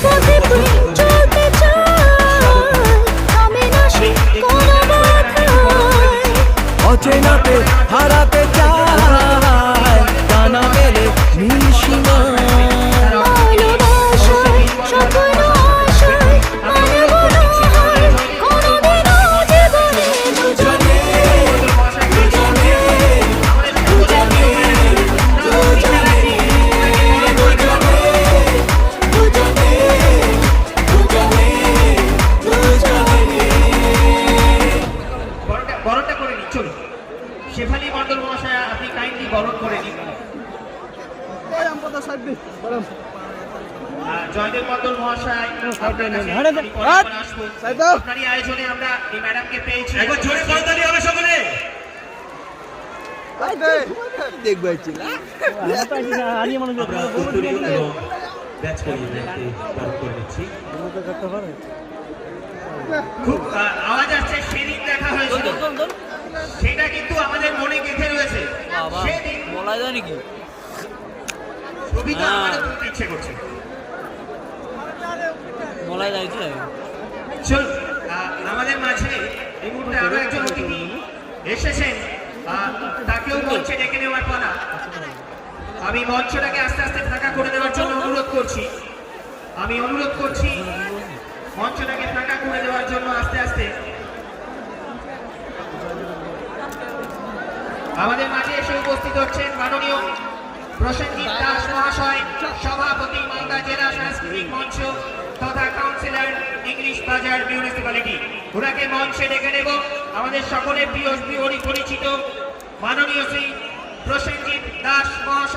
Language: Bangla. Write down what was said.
পথে প্রেম চলতে চায়, থামে না সে কোনো বাধায়। অচেনাতে হারাতে চায়, টানা মেলে নিশিমায়। ভালোবাসায় স্বপ্ন আশায় মানব না হার কোনোদিনও জীবনে। দুজনে দুজনে দুজনে বরণটা করে নিন, চলুন। শেফালী মণ্ডল মহাশয়, আপনি কাইন্ডলি বরণ করে নিন। জয়দেব মণ্ডল মহাশয়, আপনার আপনারই আয়োজনে আমরা এই ম্যাডামকে পেয়েছি। একবার জোরে করতালি হবে সকলে। খুব আওয়াজ আসছে, সেদিন দেখা হয়েছিল, সেটা কিন্তু আমাদের মনে গেঁথে রয়েছে। সেদিন বলা যায় নাকি? ছবিটা আমাদের তুলতে ইচ্ছে করছে। বলা যায় কি? চল, আমাদের মাঝে এই মুহূর্তে আরো একজন অতিথি এসেছেন, তাকেও মঞ্চে ডেকে নেওয়ার পালা। আমি মঞ্চটাকে আস্তে আস্তে ফাঁকা করে দেওয়ার জন্য অনুরোধ করছি। মঞ্চটাকে ফাঁকা করে দেওয়ার জন্য আস্তে আস্তে। আমাদের মাঝে এসে উপস্থিত হচ্ছেন মাননীয় প্রসেনজিৎ দাস মহাশয়, সভাপতি মালদা জেলা সাংস্কৃতিক মঞ্চ তথা কাউন্সিলর ইংলিশ বাজার মিউনিসিপ্যালিটি। ওনাকে মঞ্চে ডেকে নেব। আমাদের সকলের প্রিয় পরিচিত মাননীয় শ্রী প্রসেনজিৎ দাস মহাশয়।